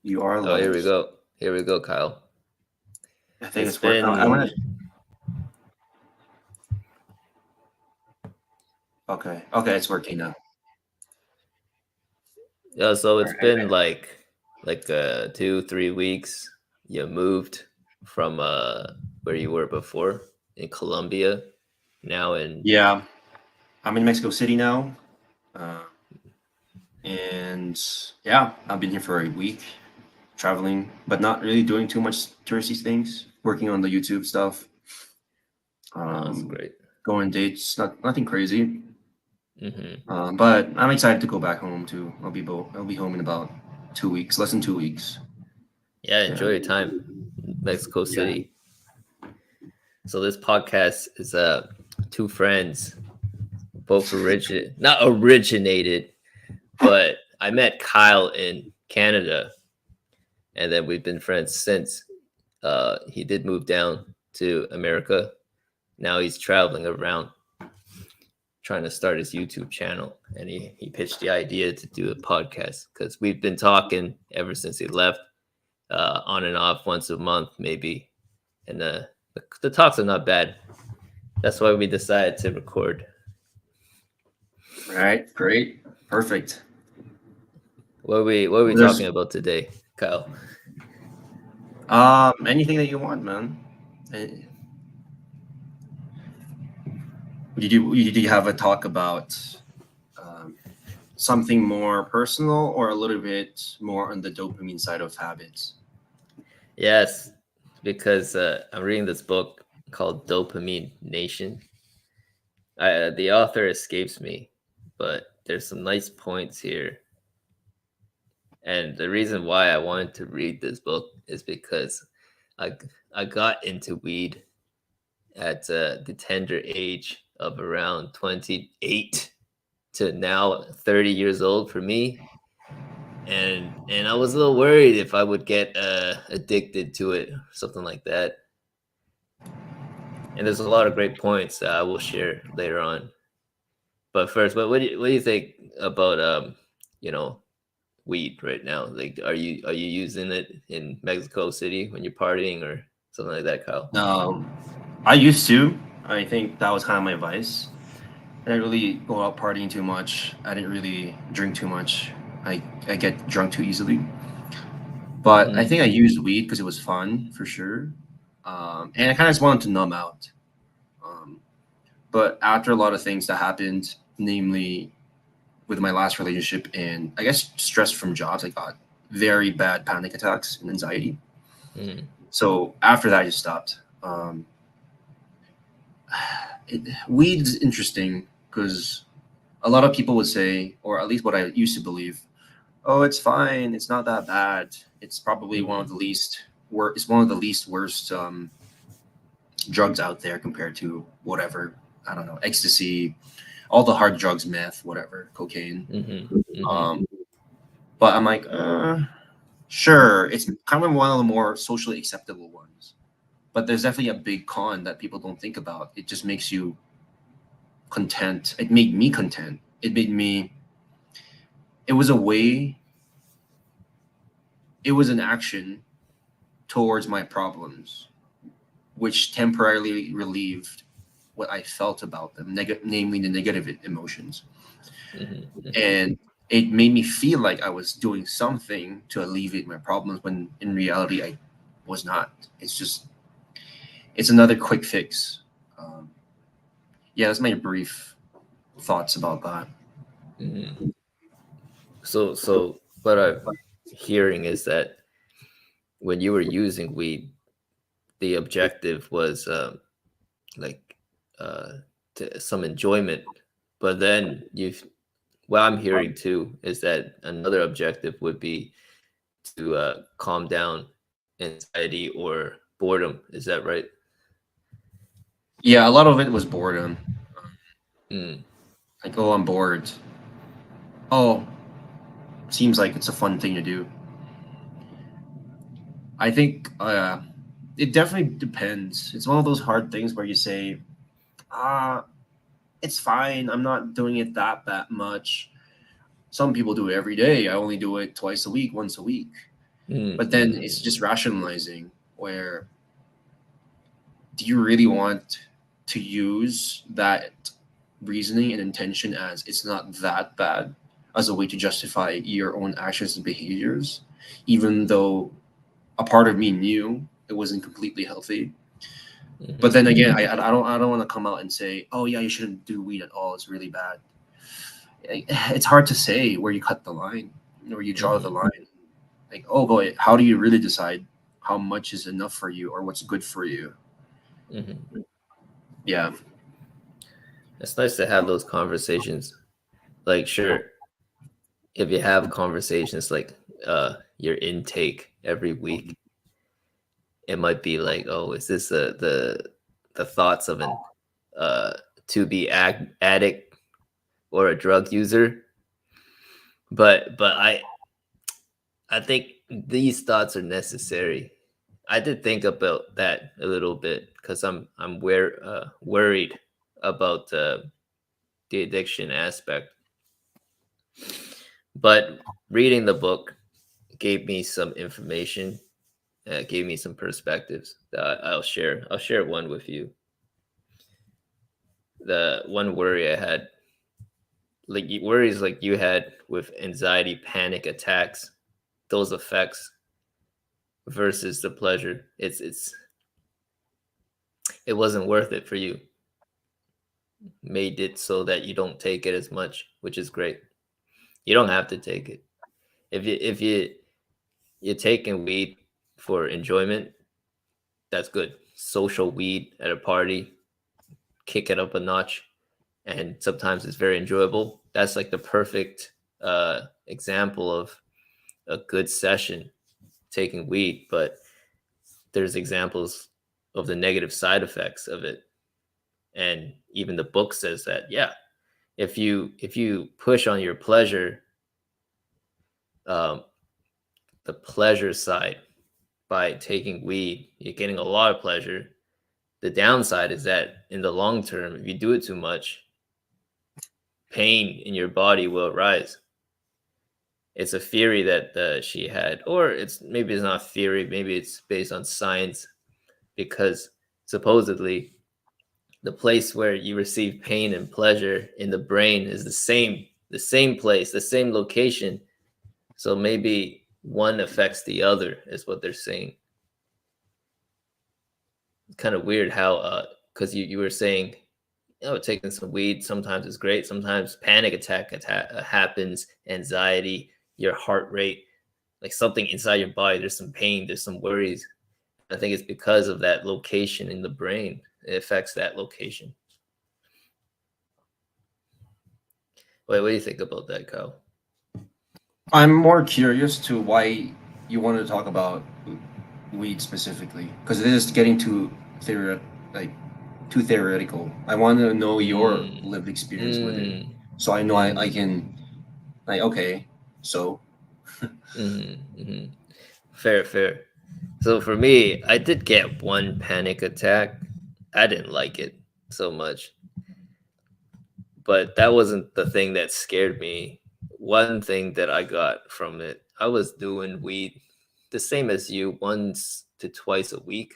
You are Oh, here we live. go. Here we go, Kyle. I think It's it's working. I been want to. Okay, it's working now. yeah, so All it's right. been like 2-3 weeks. You moved from where you were before in Colombia, now in Yeah, I'm in Mexico City now, uh, and yeah, I've been here for a week, traveling, but not really doing too much touristy things. Working on the YouTube stuff, oh, that's um, great. going dates. Nothing crazy. Hmm. But I'm excited to go back home too. I'll be home in about 2 weeks, less than 2 weeks. Yeah, Yeah, enjoy your time, Mexico yeah. City. So this podcast is two friends, both not originated, but I met Kyle in Canada, and then we've been friends since. He did move down to America. Now he's traveling around trying to start his YouTube channel, and he pitched the idea to do a podcast because we've been talking ever since he left, on and off once a month maybe, and the talks are not bad. That's why we decided to record. All right, great, perfect. What are we There's talking about today, Kyle? anything that you want, man. Eh, did you have a talk about um, something more personal or a little bit more on the dopamine side of habits? Yes, because I'm reading this book called Dopamine Nation. The author escapes me, but there's some nice points here. And the reason why I wanted to read this book is because I I got into weed at the tender age of around 28 to now 30 years old for me, and I was a little worried if I would get addicted to it, something like that. And there's a lot of great points that I will share later on. But first, what do you think about you know weed right now? Like, are you using it in Mexico City when you're partying or something like that, Kyle? Um, I used to. I think that was kind of my vice. I didn't really go out partying too much. I didn't really drink too much. I get drunk too easily. But I Hmm. think I used weed because it was fun for sure. And I kind of just wanted to numb out. Um, but after a lot of things that happened, namely with my last relationship and I guess stress from jobs, I got very bad panic attacks and anxiety. Hmm. So after that, I just stopped. Weed is interesting because a lot of people would say, or at least what I used to believe, oh, it's fine. It's not that bad. It's probably one of Hmm. the it's one of the least worst drugs out there compared to whatever, I don't know, ecstasy, all the hard drugs, meth, whatever, cocaine. Hmm. Hmm. Um, but I'm like, sure, it's kind of one of the more socially acceptable ones. But there's definitely a big con that people don't think about. It just makes you content. It made me content. It made me. It was a way. It was an action towards my problems, which temporarily relieved what I felt about them, namely the negative emotions. Hmm. Hmm. And it made me feel like I was doing something to alleviate my problems when in reality I was not. It's just, it's another quick fix. Um, yeah, that's my brief thoughts about that. Hmm. So what I'm hearing is that when you were using weed, the objective was like uh, some enjoyment, but then what I'm hearing too is that another objective would be to calm down anxiety or boredom. Is that right? Yeah, a lot of it was boredom. Mm. Like, oh, I'm bored. Oh, seems like it's a fun thing to do. I think it definitely depends. It's one of those hard things where you say, ah, it's fine. I'm not doing it that much. Some people do it every day. I only do it twice a week, once a week. But then it's just rationalizing where do you really want to use that reasoning and intention as it's not that bad as a way to justify your own actions and behaviors, even though a part of me knew it wasn't completely healthy. But then again, I don't want to come out and say, oh yeah, you shouldn't do weed at all. It's really bad. It's hard to say where you cut the line, where you draw the line. Like, oh boy, how do you really decide how much is enough for you or what's good for you? Yeah. It's nice to have those conversations. Like, sure, if you have conversations like your intake every week, it might be like, oh, is this the thoughts of an to be addict or a drug user? But I think these thoughts are necessary. I did think about that a little bit because I'm worried about the addiction aspect. But reading the book gave me some information, gave me some perspectives that I'll share. I'll share one with you. The one worry I had, like worries like you had with anxiety, panic attacks, those effects versus the pleasure. It wasn't worth it for you. Made it so that you don't take it as much, which is great. You don't have to take it. If you're taking weed for enjoyment, that's good. Social weed at a party, kick it up a notch, and sometimes it's very enjoyable. That's like the perfect example of a good session taking weed. But there's examples of the negative side effects of it, and even the book says that, yeah, if you push on your pleasure, um, the pleasure side, by taking weed, you're getting a lot of pleasure. The downside is that in the long term, if you do it too much, pain in your body will arise. It's a theory that she had, or maybe it's not a theory, maybe it's based on science, because supposedly the place where you receive pain and pleasure in the brain is the same place, the same location. So maybe one affects the other, is what they're saying. It's kind of weird how, because you were saying, taking some weed sometimes is great. Sometimes panic attack happens, anxiety, your heart rate, like something inside your body. There's some pain, there's some worries. I think it's because of that location in the brain. It affects that location. Wait, what do you think about that, Kyle? I'm more curious to why you wanted to talk about weed specifically because it is getting too like too theoretical. I want to know your lived experience with it, so I know I can like okay, so Fair. So for me, I did get one panic attack. I didn't like it so much, but that wasn't the thing that scared me. One thing that I got from it, I was doing weed the same as you, once to twice a week,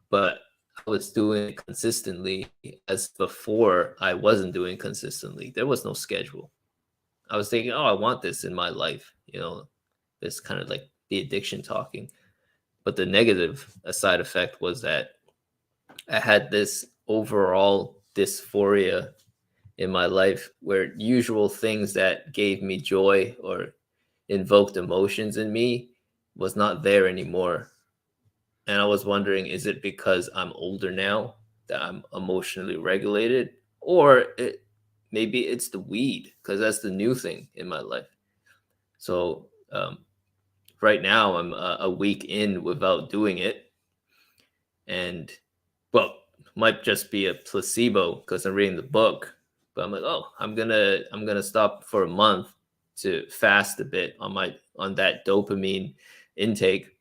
but I was doing it consistently. As before, I wasn't doing consistently. There was no schedule. I was thinking, oh, I want this in my life, this kind of like the addiction talking. But the negative side effect was that I had this overall dysphoria in my life where usual things that gave me joy or invoked emotions in me was not there anymore. And I was wondering, is it because I'm older now that I'm emotionally regulated? Or maybe it's the weed, because that's the new thing in my life. So right now, I'm a week in without doing it. And, well, might just be a placebo because I'm reading the book. But I'm like, oh, I'm gonna stop for a month to fast a bit on that dopamine intake,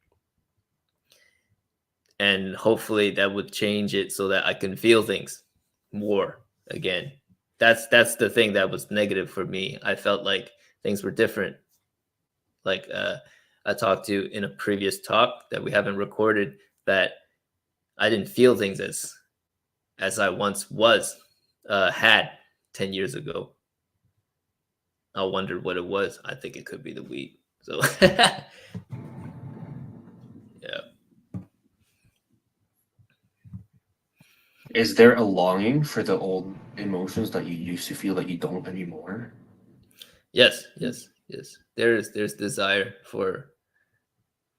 and hopefully that would change it so that I can feel things more again. That's the thing that was negative for me. I felt like things were different. Like I talked to in a previous talk that we haven't recorded, that I didn't feel things as I once had 10 years ago. I wondered what it was. I think it could be the weed. So yeah. Is there a longing for the old emotions that you used to feel that you don't anymore? Yes. There's desire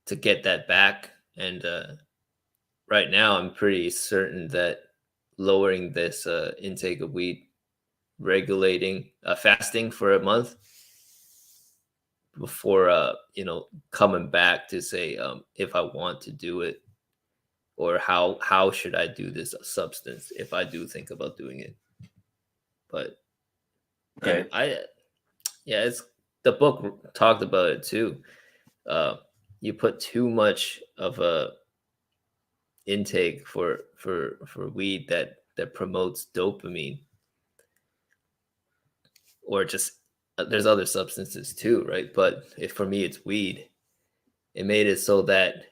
to get that back, and right now I'm pretty certain that lowering this intake of weed, regulating fasting for a month before coming back to say if I want to do it, or how should I do this substance if I do think about doing it. But Okay. it's the book talked about it too. You put too much of a intake for weed that promotes dopamine, or just there's other substances too, right? But if for me it's weed, it made it so that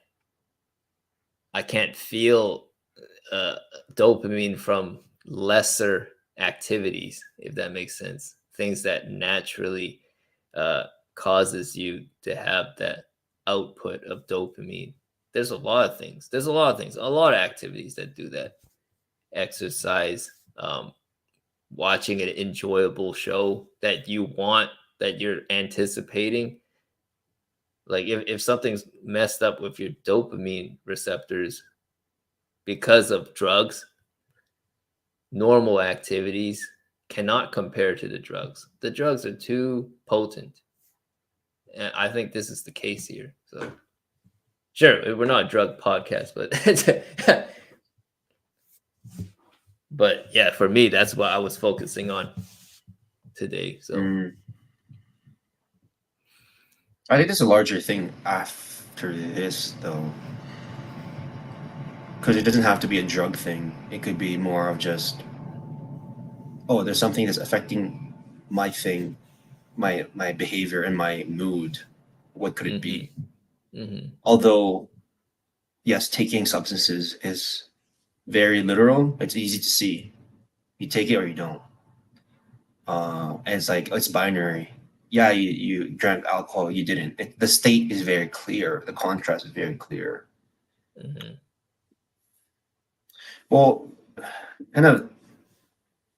I can't feel dopamine from lesser activities, if that makes sense. Things that naturally causes you to have that output of dopamine. There's a lot of things. A lot of activities that do that. Exercise, watching an enjoyable show that you want, that you're anticipating. Like if something's messed up with your dopamine receptors because of drugs, normal activities cannot compare to the drugs. The drugs are too potent. And I think this is the case here. So sure, we're not a drug podcast, but but yeah, for me, that's what I was focusing on today. So I think there's a larger thing after this, though, because it doesn't have to be a drug thing. It could be more of just, oh, there's something that's affecting my thing, my behavior and my mood. What could it be? Although, yes, taking substances is very literal. It's easy to see. You take it or you don't. And it's like, it's binary. Yeah, you drank alcohol, you didn't. The state is very clear. The contrast is very clear. Well, kind of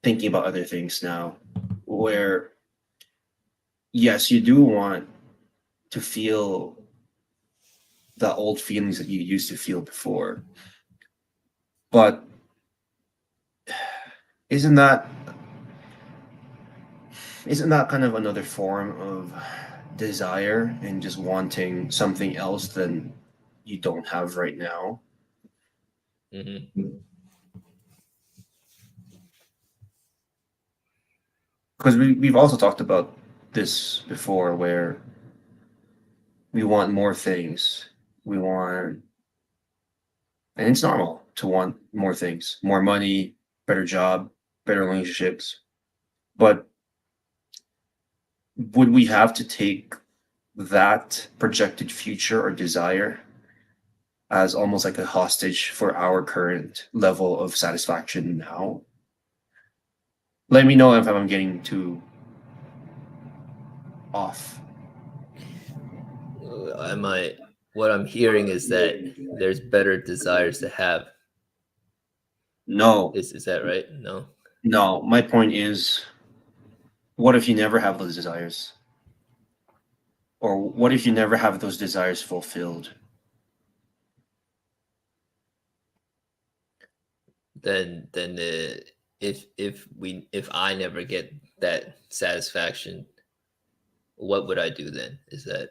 thinking about other things now, where yes, you do want to feel the old feelings that you used to feel before, but isn't that kind of another form of desire and just wanting something else than you don't have right now? Because we've also talked about this before, where we want more things. We want, and it's normal to want more things, more money, better job, better relationships. But would we have to take that projected future or desire as almost like a hostage for our current level of satisfaction now? Let me know if I'm getting too off. What I'm hearing is that there's better desires to have. No. Is that right? No. No, my point is, what if you never have those desires? Or what if you never have those desires fulfilled? Then if I never get that satisfaction, what would I do then? Is that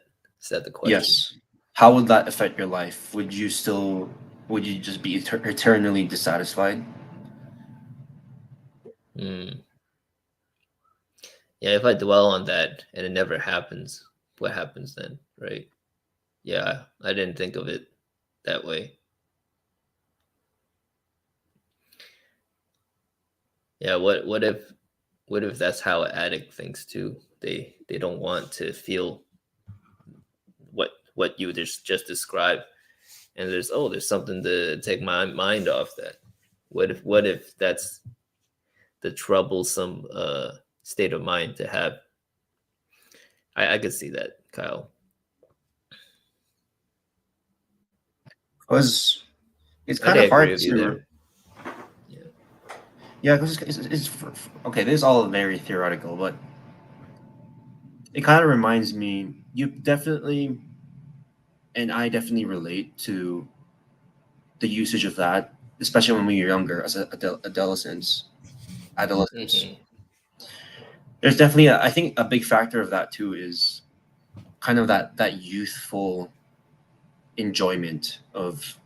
the question? Yes. How would that affect your life? Would you just be eternally dissatisfied? Yeah, if I dwell on that and it never happens, what happens then, right? Yeah, I didn't think of it that way. Yeah, what if that's how an addict thinks too? They don't want to feel what you just described, and there's something to take my mind off that. What if that's the troublesome state of mind to have? I could see that, Kyle. Because it's I kind think I of agree hard with you to, there. Yeah. yeah, because okay, this is all very theoretical, but it kind of reminds me, you definitely, and I definitely relate to the usage of that, especially when we were younger as adolescents. Adolescents. Hmm. There's definitely, I think, a big factor of that too is kind of that youthful enjoyment of,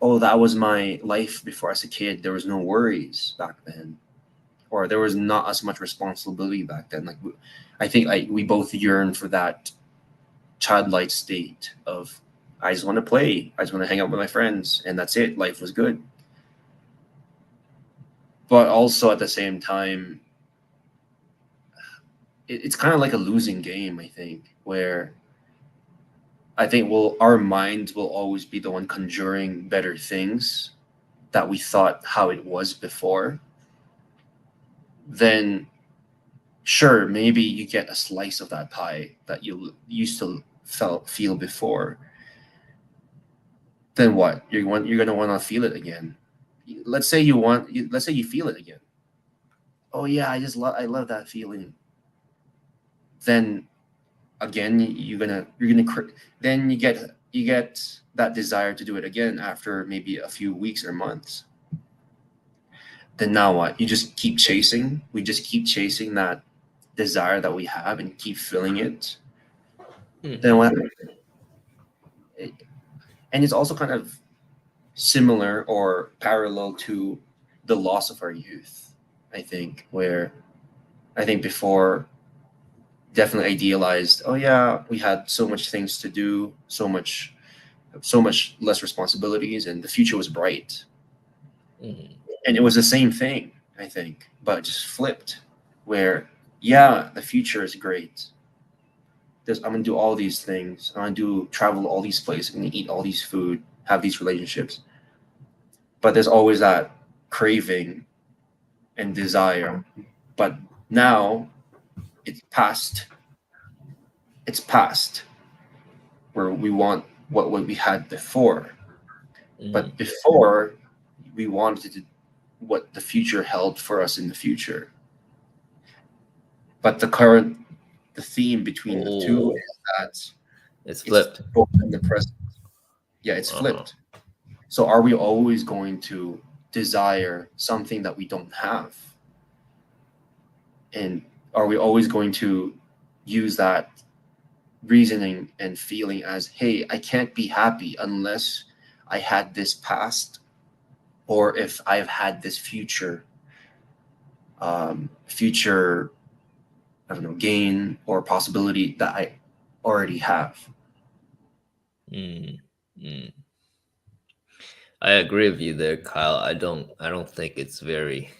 oh, that was my life before as a kid. There was no worries back then, or there was not as much responsibility back then. Like, I think we both yearn for that childlike state of, I just want to play, I just want to hang out with my friends, and that's it. Life was good. But also at the same time, it's kind of like a losing game. I think where I think our minds will always be the one conjuring better things that we thought how it was before. Then sure, maybe you get a slice of that pie that you used to feel before. Then what? You're gonna want to feel it again. Let's say you feel it again. Oh yeah, I love that feeling. Then again, then you get that desire to do it again after maybe a few weeks or months. Then now what? You just keep chasing. We just keep chasing that desire that we have and keep filling it. Then Hmm. what? And it's also kind of similar or parallel to the loss of our youth. I think where I think before definitely idealized. Oh yeah, we had so much things to do, so much less responsibilities, and the future was bright. Hmm. And it was the same thing, I think, but just flipped. Where yeah, the future is great. I'm gonna do all these things. I'm gonna do travel to all these places. I'm gonna eat all these food, have these relationships. But there's always that craving and desire. But now it's past. It's past where we want what we had before. But Hmm. before, we wanted what the future held for us in the future. But the theme between the two Oh, is that it's it's flipped. both in the present. Yeah, it's Uh-huh. flipped. So are we always going to desire something that we don't have? And are we always going to use that reasoning and feeling as, hey, I can't be happy unless I had this past, or if I've had this future, I don't know, gain or possibility that I already have. Mm. Mm. I agree with you there, Kyle. I don't think it's very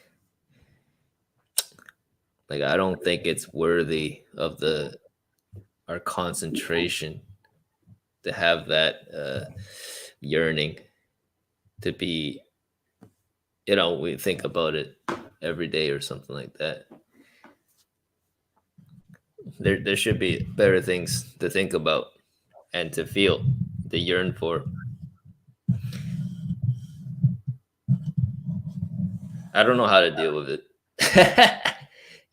I don't think it's worthy of the our concentration to have that yearning to be, we think about it every day or something like that. There should be better things to think about and to feel, to yearn for. I don't know how to deal with it.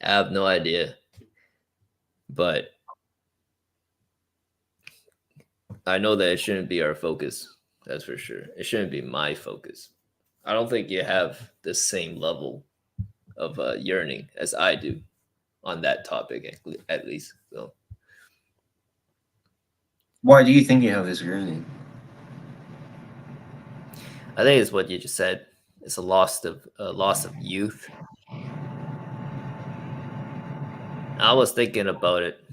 I have no idea, but I know that it shouldn't be our focus. That's for sure. It shouldn't be my focus. I don't think you have the same level of yearning as I do on that topic, at least. So Why do you think you have this yearning? I think it's what you just said. It's a loss of youth. I was thinking about it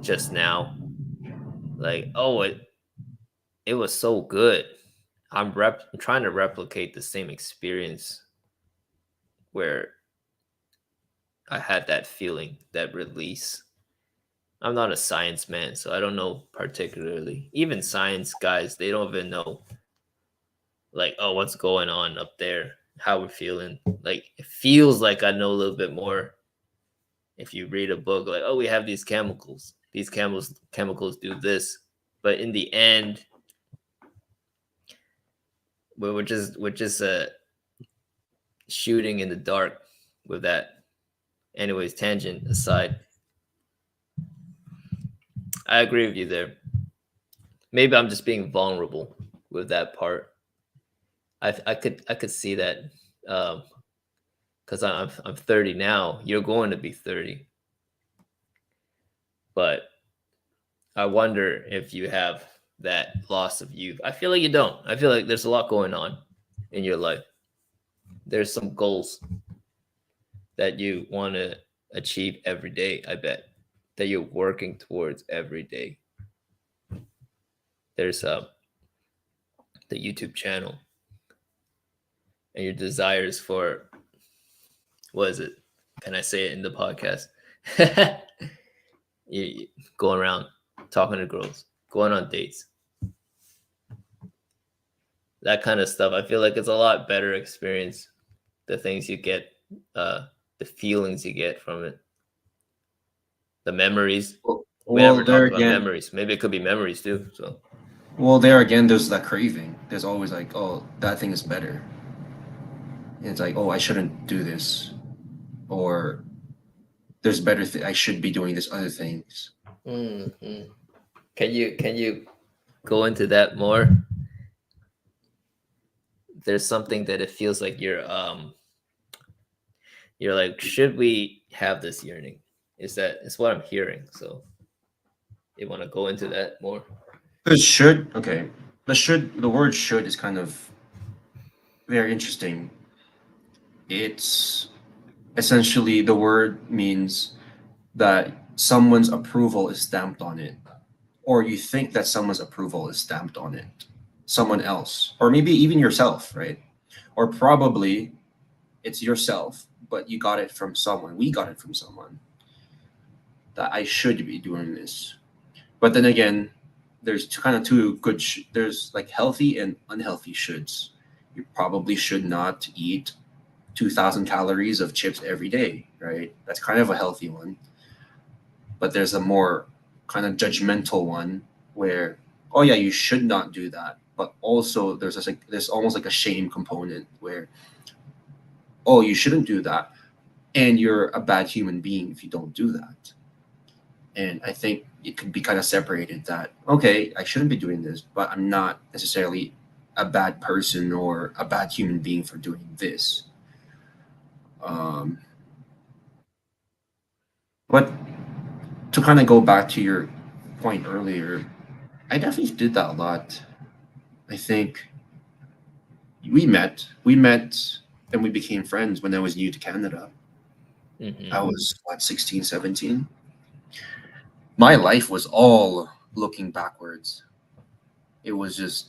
just now. Like, oh, it was so good. I'm trying to replicate the same experience where I had that feeling, that release. I'm not a science man, so I don't know particularly. Even science guys, they don't even know, like, oh, what's going on up there, how we're feeling. Like, it feels like I know a little bit more if you read a book, like, oh, we have these chemicals. These chemicals do this, but in the end, we're just shooting in the dark with that. Anyways, tangent aside, I agree with you there. Maybe I'm just being vulnerable with that part. I could see that, because I'm 30 now. You're going to be 30, but I wonder if you have that loss of youth. I feel like you don't. I feel like there's a lot going on in your life. There's some goals that you want to achieve every day. I bet that you're working towards every day. There's the YouTube channel and your desires for, what is it? Can I say it in the podcast? you going around talking to girls, going on dates, that kind of stuff. I feel like it's a lot better experience. The things you get, the feelings you get from it, the memories. We Well, never there talked about again, memories. Maybe it could be memories too. So, there again, there's that craving. There's always like, oh, that thing is better. And it's like, oh, I shouldn't do this, or there's better. I should be doing this other things. mhm. Can you go into that more? There's something that it feels like you're like, should we have this yearning? Is what I'm hearing. So you want to go into that more? Because should, okay, the word should is kind of very interesting. It's essentially the word means that someone's approval is stamped on it, or you think that someone's approval is stamped on it, someone else, or maybe even yourself, right? Or probably it's yourself, but you got it from someone. We got it from someone that I should be doing this. But then again, there's kind of two good. There's like healthy and unhealthy shoulds. You probably should not eat 2,000 calories of chips every day, right? That's kind of a healthy one. But there's a more kind of judgmental one where, oh yeah, you should not do that. But also there's almost like a shame component where, oh, you shouldn't do that, and you're a bad human being if you don't do that. And I think it could be kind of separated that, okay, I shouldn't be doing this, but I'm not necessarily a bad person or a bad human being for doing this. Um, but to kind of go back to your point earlier, I definitely did that a lot. I think we met and we became friends when I was new to Canada. I Mm-hmm. was what, 16, 17. My life was all looking backwards. It was just,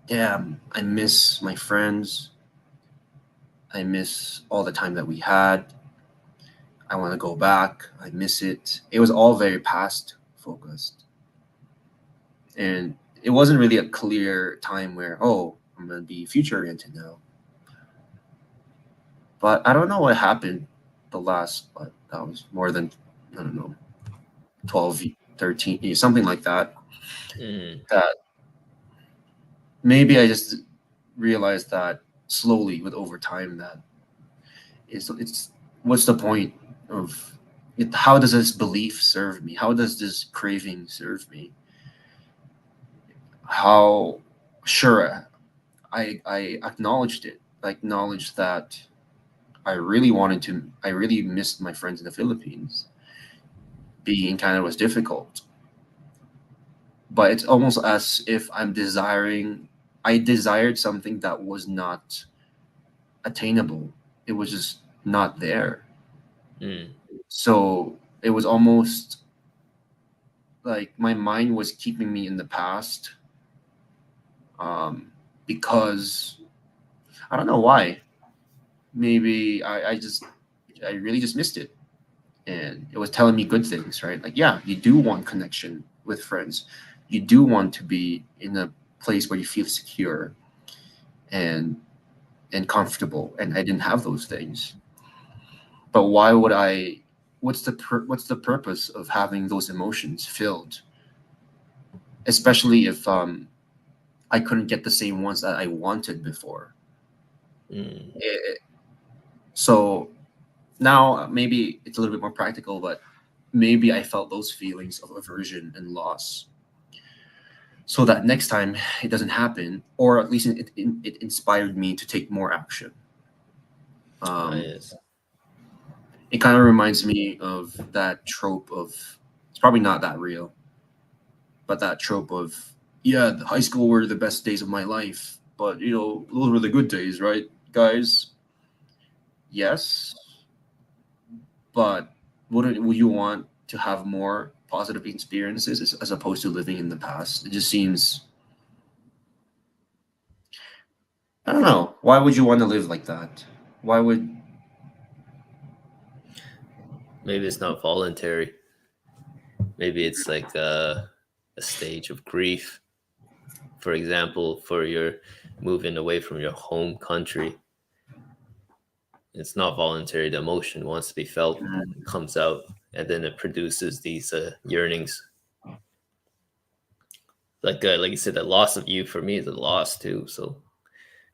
damn, I miss my friends. I miss all the time that we had. I want to go back. I miss it. It was all very past focused. And it wasn't really a clear time where, oh, I'm going to be future oriented now. But I don't know what happened the last, but that was more than, I don't know, 12, 13, something like that. Mm-hmm. That maybe I just realized that slowly with over time that it's what's the point of it? How does this belief serve me? How does this craving serve me? How sure I acknowledged it. I acknowledged that I really missed my friends in the Philippines. Being in Canada was difficult, but it's almost as if I desired something that was not attainable. It was just not there. Mm. So it was almost like my mind was keeping me in the past, um, because I don't know why. Maybe I really just missed it. and it was telling me good things, right? Like, yeah, you do want connection with friends, you do want to be in a place where you feel secure and comfortable, and I didn't have those things. But why would I? What's the purpose of having those emotions filled, especially if I couldn't get the same ones that I wanted before? Mm. So now maybe it's a little bit more practical, but maybe I felt those feelings of aversion and loss, so that next time it doesn't happen, or at least it inspired me to take more action. Um, Yes. it kind of reminds me of that trope of, it's probably not that real, but that trope of, yeah, the high school were the best days of my life, but you know those were the good days, right, guys? Yes, but would you want to have more positive experiences as opposed to living in the past? It just seems, I don't know. Why would you want to live like that? Why would Maybe it's not voluntary. Maybe it's like a stage of grief. For example, for your moving away from your home country, it's not voluntary. The emotion wants to be felt, it comes out, and then it produces these yearnings. Like you said, the loss of you for me is a loss too. So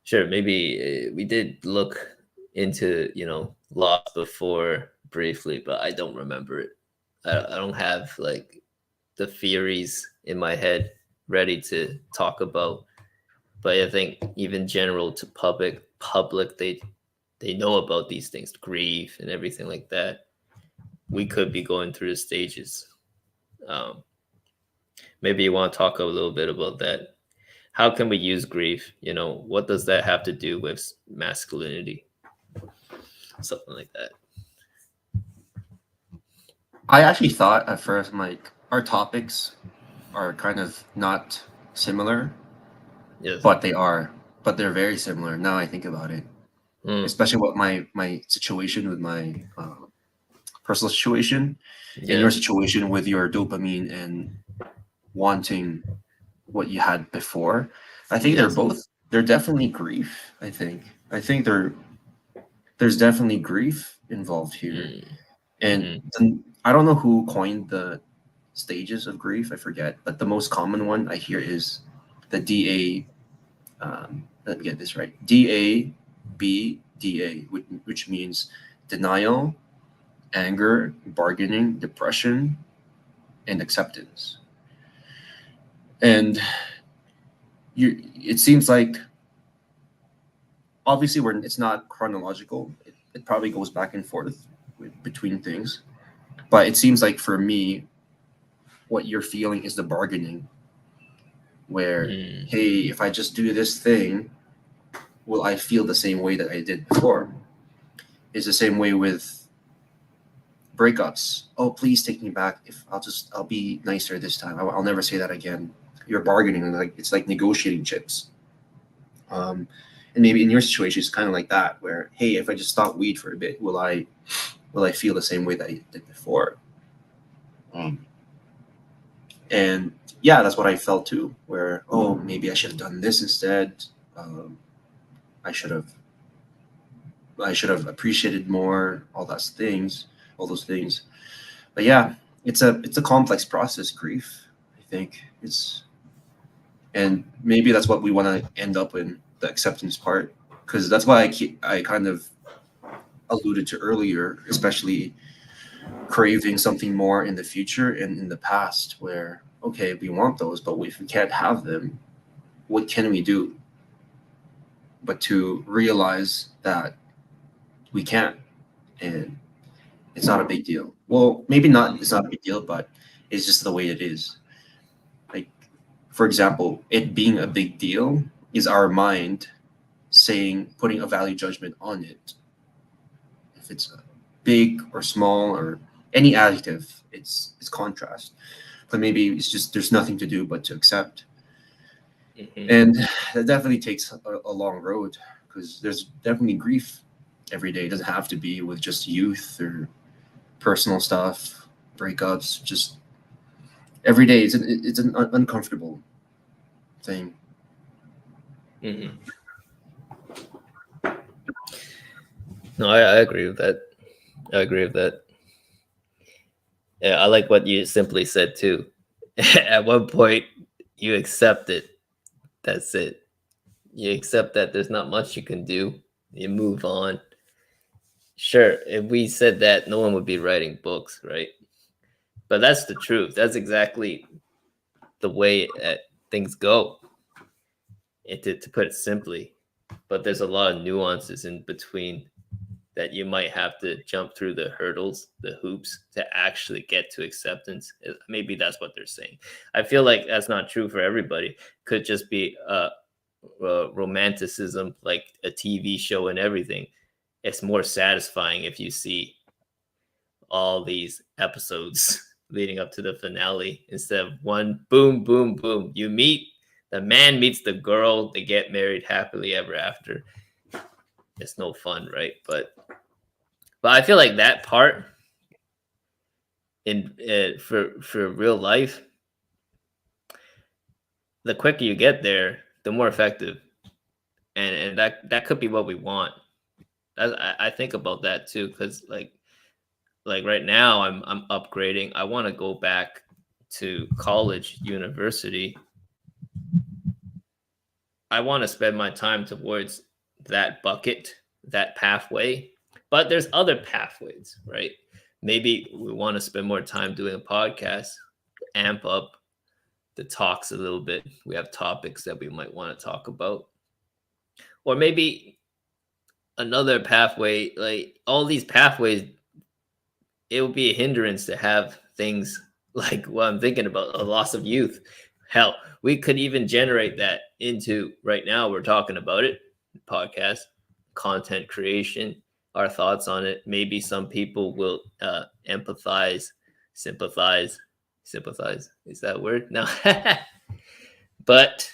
sure, maybe we did look into loss before briefly, but I don't remember it. I don't have like the theories in my head ready to talk about. But I think even general to public, they know about these things, grief and everything like that. We could be going through the stages. Um, Maybe you want to talk a little bit about that. How can we use grief? What does that have to do with masculinity? Something like that. I actually thought at first, like, our topics are kind of not similar, Yes. but they are. But they're very similar now I think about it. Mm, Especially what my situation with my personal situation, and your yes. situation with your dopamine and wanting what you had before. I think Yes. they're definitely grief. I think there's definitely grief involved here. Mm, And mm, I don't know who coined the stages of grief. I forget, but the most common one I hear is the DA. Let me get this right. DABDA, which means denial, anger, bargaining, depression, and acceptance. And it seems like, obviously it's not chronological. It probably goes back and forth between things, but it seems like for me, what you're feeling is the bargaining, where, mm, hey, if I just do this thing, will I feel the same way that I did before? It's the same way with breakups. Oh, please take me back. If I'll be nicer this time. I'll never say that again. You're bargaining, like it's like negotiating chips. Um, and maybe in your situation, it's kind of like that, where, hey, if I just stop weed for a bit, will I feel the same way that I did before? Um, and yeah, that's what I felt too. Where, oh, maybe I should have done this instead. Um, I should have I should have appreciated more. All those things. But yeah, it's a complex process. Grief, I think it's, and maybe that's what we want to end up in, the acceptance part, because that's why I kind of alluded to earlier, especially craving something more in the future and in the past, where, okay, we want those, but if we can't have them, what can we do but to realize that we can't, and it's not a big deal. Well, maybe not, it's not a big deal, but it's just the way it is. Like, for example, it being a big deal is our mind putting a value judgment on it. If it's big or small or any adjective, it's contrast. But maybe it's just there's nothing to do but to accept. mhm. And that definitely takes a long road, because there's definitely grief every day. It doesn't have to be with just youth or personal stuff, breakups, just every day. It's an uncomfortable thing. Mm-hmm. No, I agree with that. I agree with that. Yeah, I like what you simply said too. At one point, you accept it. That's it. You accept that there's not much you can do. You move on. Sure, if we said that, no one would be writing books, right? But that's the truth. That's exactly the way that things go. And to put it simply, but there's a lot of nuances in between that you might have to jump through the hurdles, the hoops to actually get to acceptance. Maybe that's what they're saying. I feel like that's not true for everybody. Could just be romanticism, like a TV show and everything. It's more satisfying if you see all these episodes leading up to the finale instead of one boom, boom, boom. You meet the man meets the girl, they get married happily ever after. It's no fun, right? But I feel like that part in for real life, the quicker you get there, the more effective, and that could be what we want. I think about that too, because like right now I'm upgrading. I want to go back to college, university. I want to spend my time towards that bucket, that pathway. But there's other pathways, right? Maybe we want to spend more time doing a podcast, amp up the talks a little bit. We have topics that we might want to talk about. Or maybe another pathway, like all these pathways, it would be a hindrance to have things like what I'm thinking about, a loss of youth. Hell, we could even generate that into right now. We're talking about it, podcast, content creation, our thoughts on it. Maybe some people will empathize, sympathize. Is that a word? No, but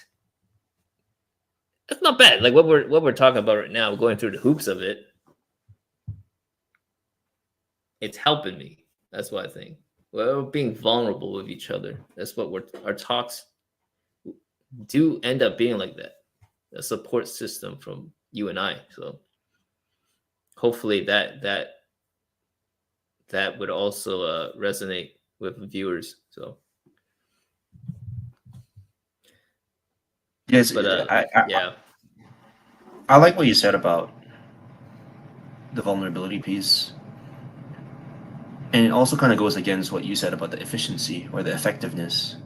it's not bad. Like what we're talking about right now, going through the hoops of it. It's helping me. That's what I think. We're being vulnerable with each other. That's what our talks do end up being like that. A support system from you and I. So hopefully that would also resonate with viewers. So Yes, but yeah. I like what you said about the vulnerability piece. And it also kind of goes against what you said about the efficiency or the effectiveness.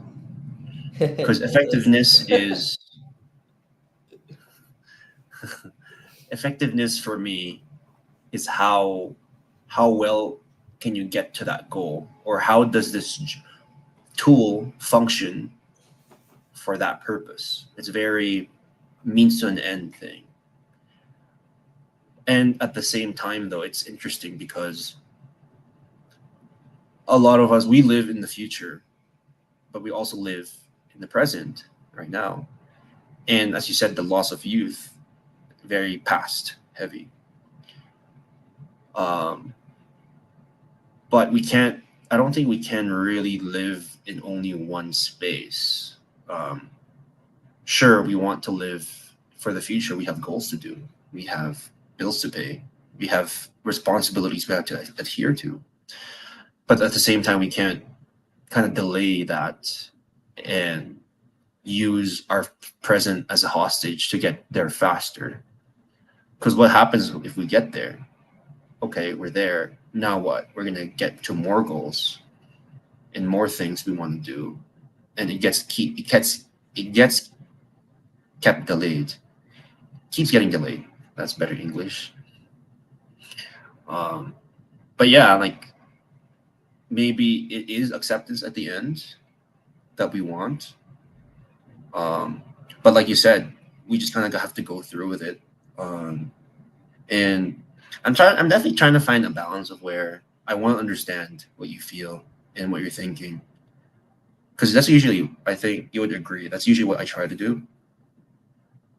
Because effectiveness is effectiveness for me is how well can you get to that goal, or how does this tool function for that purpose. It's very means to an end thing. And at the same time, though, it's interesting because a lot of us, we live in the future, but we also live in the present right now. And as you said, the loss of youth, very past heavy. But we can't, I don't think we can really live in only one space. Sure, we want to live for the future. We have goals to do, we have bills to pay, we have responsibilities we have to adhere to. But at the same time, we can't kind of delay that and use our present as a hostage to get there faster. Because what happens if we get there? Okay, we're there. Now what? We're gonna get to more goals and more things we want to do, and it gets kept delayed. Keeps getting delayed. That's better English. But yeah, like maybe it is acceptance at the end that we want. But like you said, we just kind of have to go through with it. And I'm definitely trying to find a balance of where I want to understand what you feel and what you're thinking. Because that's usually, I think you would agree, that's usually what I try to do.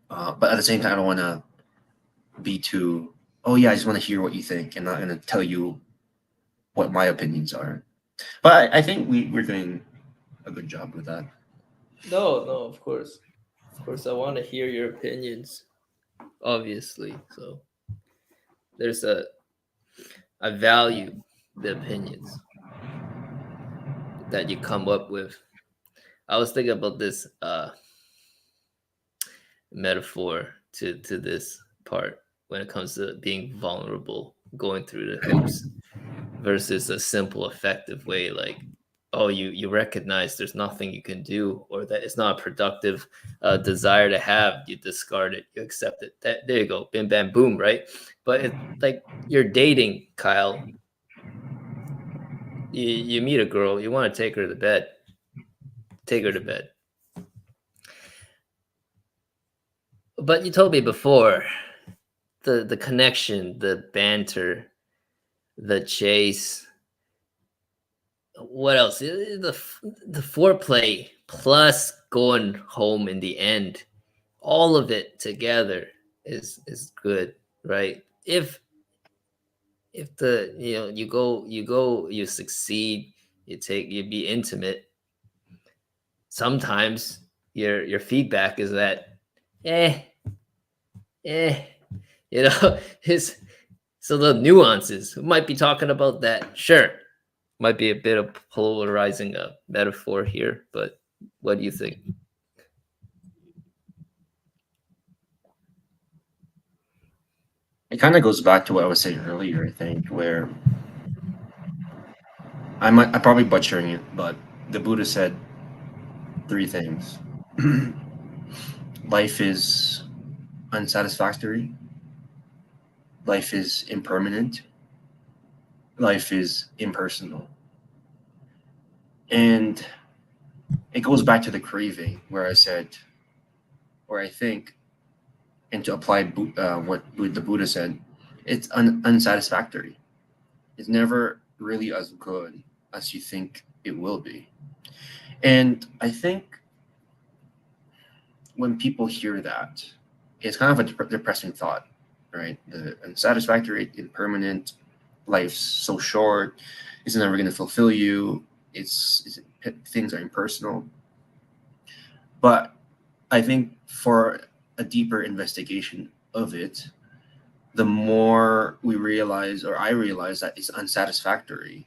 But at the same time, I don't want to be too, oh yeah, I just want to hear what you think and not going to tell you what my opinions are. But I think we're doing a good job with that. No, no, of course. Of course, I want to hear your opinions, obviously. So there's I value the opinions that you come up with. I was thinking about this metaphor to this part when it comes to being vulnerable, going through the hoops versus a simple, effective way like, oh, you recognize there's nothing you can do, or that it's not a productive desire to have, you discard it, you accept it. That, there you go, bim bam boom, right? But it's like you're dating, Kyle. You meet a girl, you want to take her to bed. Take her to bed. But you told me before the connection, the banter, the chase. What else? The foreplay plus going home in the end, all of it together is good, right? If the you succeed, you be intimate. Sometimes your feedback is that eh it's so the nuances. We might be talking about that, sure. Might be a bit of polarizing metaphor here, but what do you think? It kind of goes back to what I was saying earlier, I think, where I'm probably butchering it, but the Buddha said 3 things. Life is unsatisfactory. Life is impermanent. Life is impersonal. And it goes back to the craving, where I think, and to apply what the Buddha said, it's unsatisfactory. It's never really as good as you think it will be. And I think when people hear that, it's kind of a depressing thought, right? The unsatisfactory, impermanent, life's so short, it's never going to fulfill you. Things are impersonal. But I think for a deeper investigation of it, the more we realize, or I realize, that it's unsatisfactory,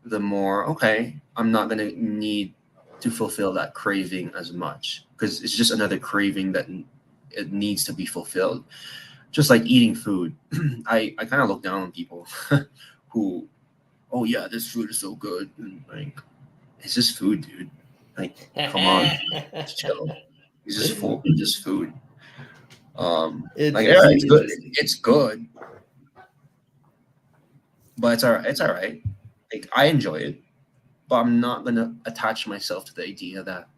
the more, okay, I'm not going to need to fulfill that craving as much, because it's just another craving that it needs to be fulfilled. Just like eating food. I kind of look down on people who, oh yeah, this food is so good. And like, it's just food, dude. Like, come on, chill. It's just food. It's just food. Like, yeah, it's good. It's good, but it's all right. It's all right. Like, I enjoy it, but I'm not gonna attach myself to the idea that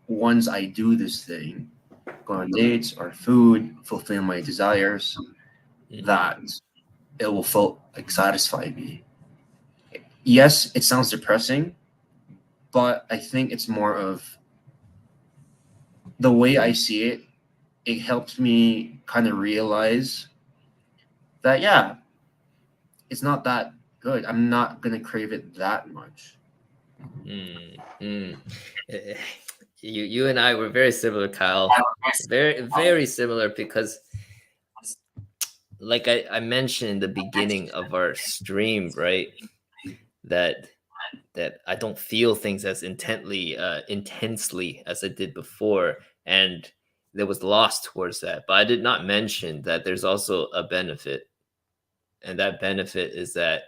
once I do this thing, go on dates or food, fulfill my desires, that it will satisfy me. Yes, it sounds depressing, but I think it's more of the way I see it. It helps me kind of realize that, yeah, it's not that good. I'm not gonna crave it that much. You and I were very similar, Kyle. Very, very similar, because like I mentioned in the beginning of our stream, right? That I don't feel things as intensely as I did before, and there was loss towards that. But I did not mention that there's also a benefit, and that benefit is that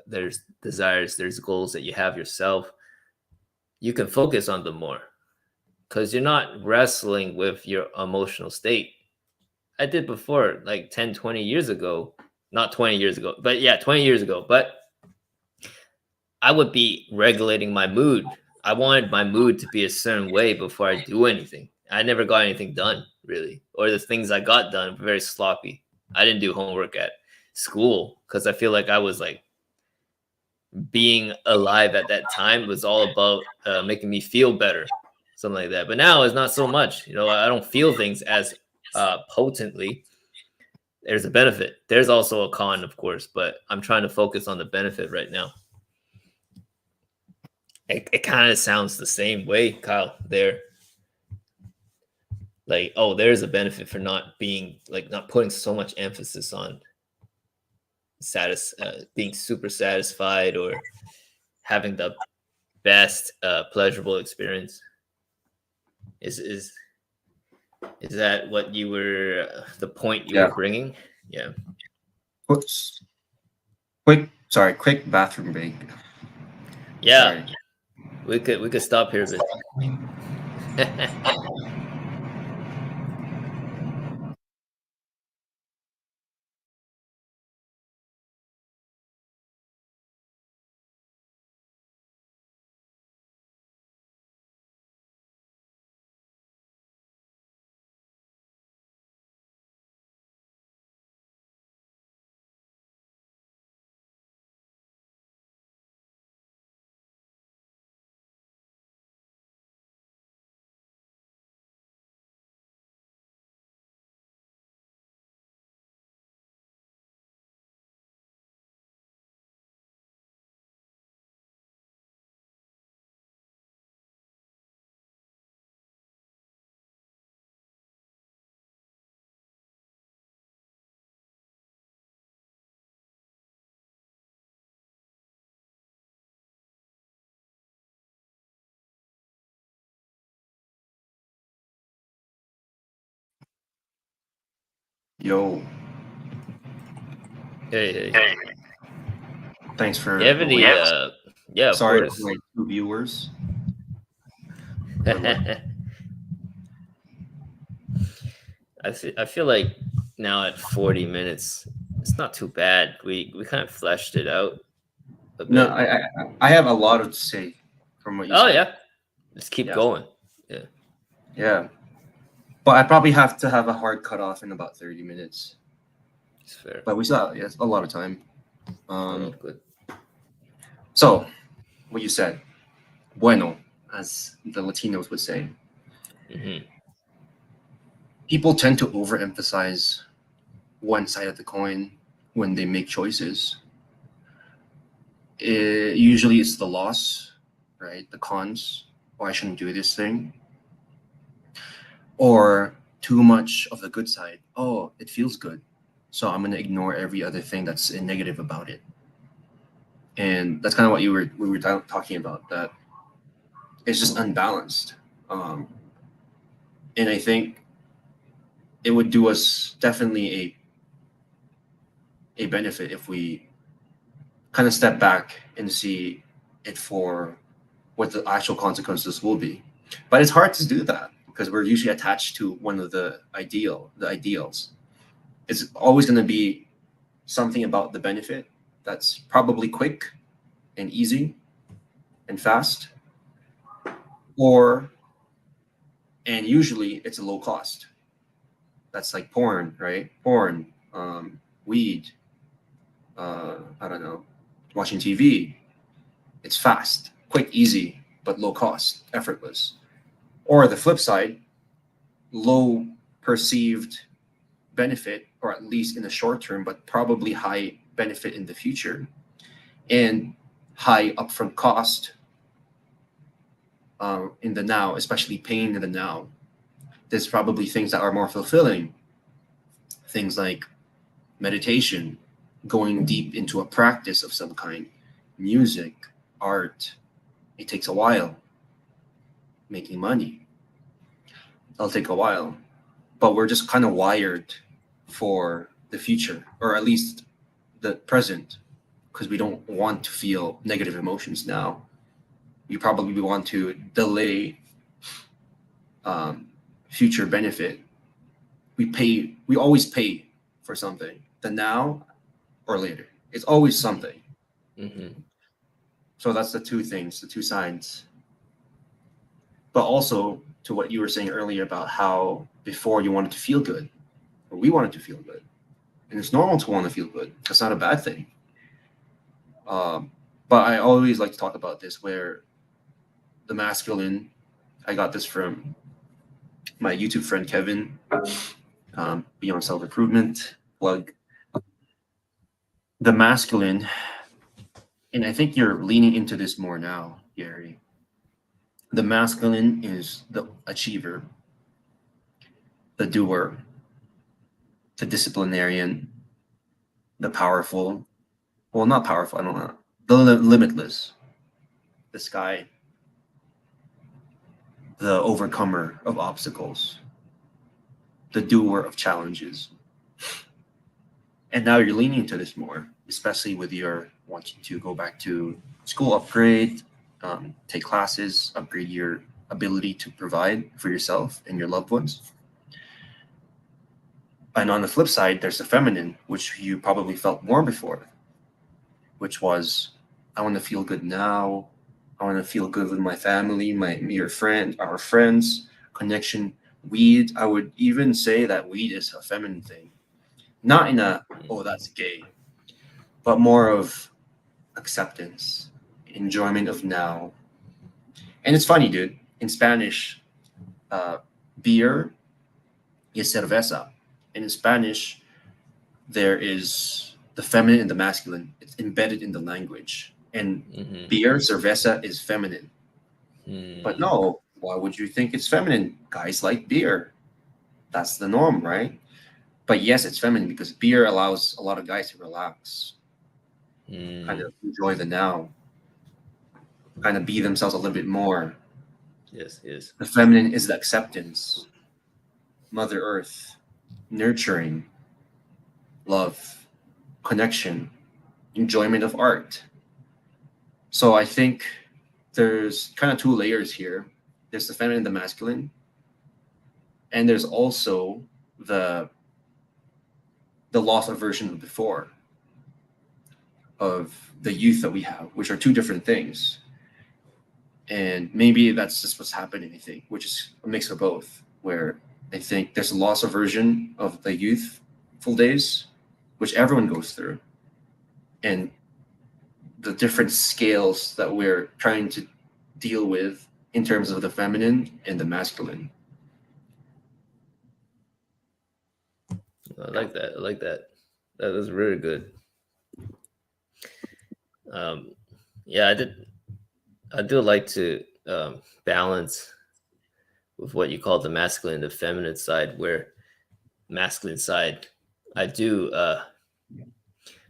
there's desires, there's goals that you have yourself. You can focus on them more because you're not wrestling with your emotional state. I did before, like 10, 20 years ago. Not 20 years ago, but yeah, 20 years ago. But I would be regulating my mood. I wanted my mood to be a certain way before I do anything. I never got anything done, really. Or the things I got done were very sloppy. I didn't do homework at school because I feel like I was like, being alive at that time was all about making me feel better, something like that. But now it's not so much. I don't feel things as potently. there's a benefit. There's also a con, of course, but I'm trying to focus on the benefit right now. It kind of sounds the same way, Kyle, there. Like, oh, there's a benefit for not being like not putting so much emphasis on being super satisfied or having the best pleasurable experience. Is that what you were the point you were bringing? Yeah. Whoops. Quick bathroom break. Yeah. Sorry. We could stop here a bit. Yo. Hey. Thanks for you have any yeah, of sorry course. to my 2 viewers. I feel like now at 40 minutes, it's not too bad. We kind of fleshed it out a bit. No, I have a lot to say from what you said. Oh yeah, let's keep going. Yeah, but I probably have to have a hard cutoff in about 30 minutes. It's fair. But we still have a lot of time. Good. So, what you said, bueno, as the Latinos would say. Mm-hmm. People tend to overemphasize one side of the coin when they make choices. Usually it's the loss, right? The cons. Oh, I shouldn't do this thing. Or too much of the good side. Oh, it feels good, so I'm going to ignore every other thing that's negative about it. And that's kind of what we were talking about, that it's just unbalanced. And I think it would do us definitely a benefit if we kind of step back and see it for what the actual consequences will be. But it's hard to do that because we're usually attached to one of the ideals. It's always going to be something about the benefit that's probably quick and easy and fast, and usually it's a low cost. That's like porn, right? Porn, weed, I don't know, watching TV. It's fast, quick, easy, but low cost, effortless. Or the flip side, low perceived benefit, or at least in the short term, but probably high benefit in the future, and high upfront cost in the now, especially pain in the now. There's probably things that are more fulfilling, things like meditation, going deep into a practice of some kind, music, art. It takes a while. Making money, it'll take a while, but we're just kind of wired for the future, or at least the present, because we don't want to feel negative emotions now. We probably want to delay future benefit. We always pay for something, the now or later. It's always something. Mm-hmm. So that's the two things, the two sides. But also to what you were saying earlier about how before you wanted to feel good, or we wanted to feel good. And it's normal to want to feel good. That's not a bad thing. But I always like to talk about this, where the masculine, I got this from my YouTube friend Kevin, Beyond Self-Improvement. plug. The masculine, and I think you're leaning into this more now, Gary. The masculine is the achiever, the doer, the disciplinarian, the powerful. Well, not powerful, I don't know. The limitless, this guy, the overcomer of obstacles, the doer of challenges. And now you're leaning into this more, especially with your wanting to go back to school, upgrade, take classes, upgrade your ability to provide for yourself and your loved ones. And on the flip side, there's the feminine, which you probably felt more before, which was, I want to feel good now. I want to feel good with my family, our friends, connection. Weed, I would even say that weed is a feminine thing. Not in a, oh, that's gay, but more of acceptance, enjoyment of now. And it's funny, dude. In Spanish, beer is cerveza. And in Spanish, there is the feminine and the masculine. It's embedded in the language. And beer, cerveza, is feminine. But no, why would you think it's feminine? Guys like beer. That's the norm, right? But yes, it's feminine because beer allows a lot of guys to relax, kind of enjoy the now, kind of be themselves a little bit more. Yes. The feminine is the acceptance, Mother Earth, nurturing, love, connection, enjoyment of art. So I think there's kind of two layers here. There's the feminine and the masculine, and there's also the loss of version of before, of the youth that we have, which are two different things. And maybe that's just what's happening, I think, which is a mix of both, where I think there's a loss of version of the youthful days, which everyone goes through, and the different scales that we're trying to deal with in terms of the feminine and the masculine. I like that. That was really good. Yeah, I do like to balance with what you call the masculine and the feminine side, where masculine side, I do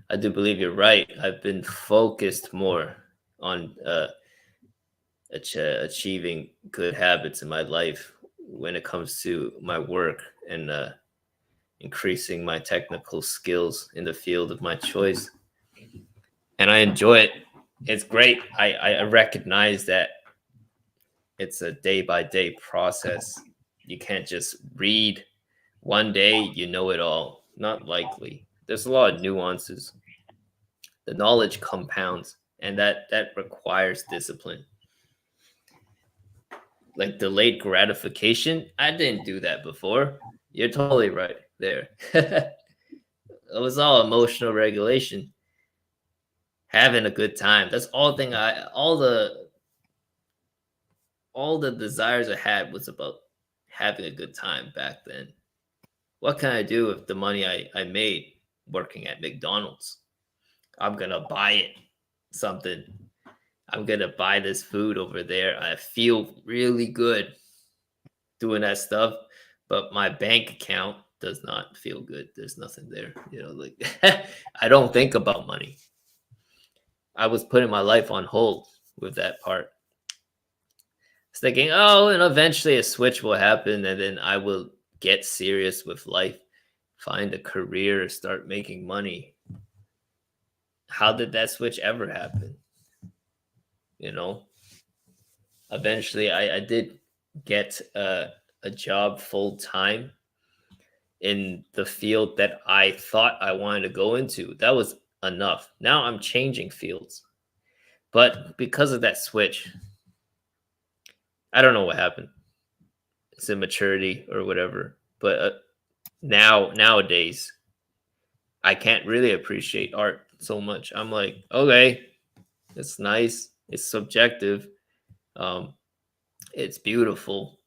believe you're right. I've been focused more on achieving good habits in my life when it comes to my work and increasing my technical skills in the field of my choice. And I enjoy it. It's great. I recognize that it's a day by day process. You can't just read one day, you know it all. Not likely. There's a lot of nuances. The knowledge compounds, and that requires discipline. Like delayed gratification, I didn't do that before. You're totally right there. It was all emotional regulation, having a good time. That's all the desires I had was about having a good time back then. What can I do with the money I made working at McDonald's? I'm gonna buy it something. I'm gonna buy this food over there. I feel really good doing that stuff, but my bank account does not feel good. There's nothing there. Like I don't think about money. I was putting my life on hold with that part. I was thinking, oh, and eventually a switch will happen, and then I will get serious with life, find a career, start making money. How did that switch ever happen? Eventually I did get a job full time in the field that I thought I wanted to go into. That was enough. Now I'm changing fields. But because of that switch, I don't know what happened. It's immaturity or whatever. But nowadays, I can't really appreciate art so much. I'm like, okay, it's nice. It's subjective. It's beautiful.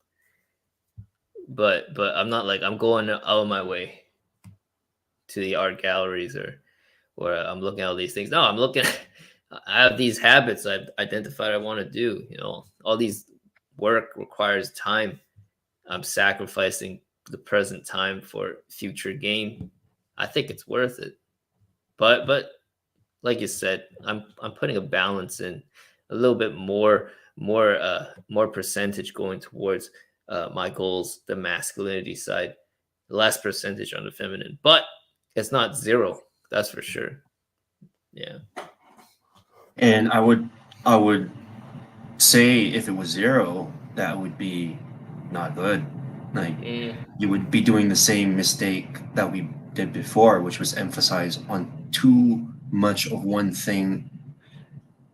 But I'm not like I'm going out of my way to the art galleries or I'm looking at all these things. No, I'm looking at, I have these habits I've identified I want to do. You know, all these work requires time. I'm sacrificing the present time for future gain. I think it's worth it. But like you said, I'm putting a balance in, a little bit more percentage going towards my goals, the masculinity side, less percentage on the feminine. But it's not zero, that's for sure. Yeah. And I would say if it was zero, that would be not good. Like you would be doing the same mistake that we did before, which was emphasize on too much of one thing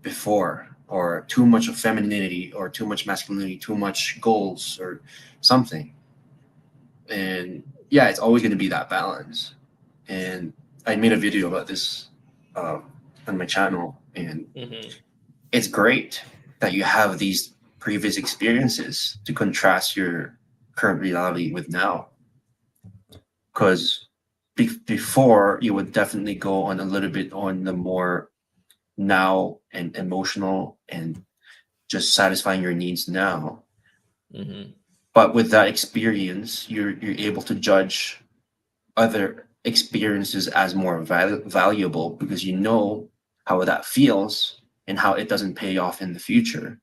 before, or too much of femininity, or too much masculinity, too much goals, or something. And yeah, it's always going to be that balance. And I made a video about this on my channel, and it's great that you have these previous experiences to contrast your current reality with now. Because before, you would definitely go on a little bit on the more now and emotional and just satisfying your needs now. But with that experience, you're able to judge other experiences as more valuable, because you know how that feels and how it doesn't pay off in the future.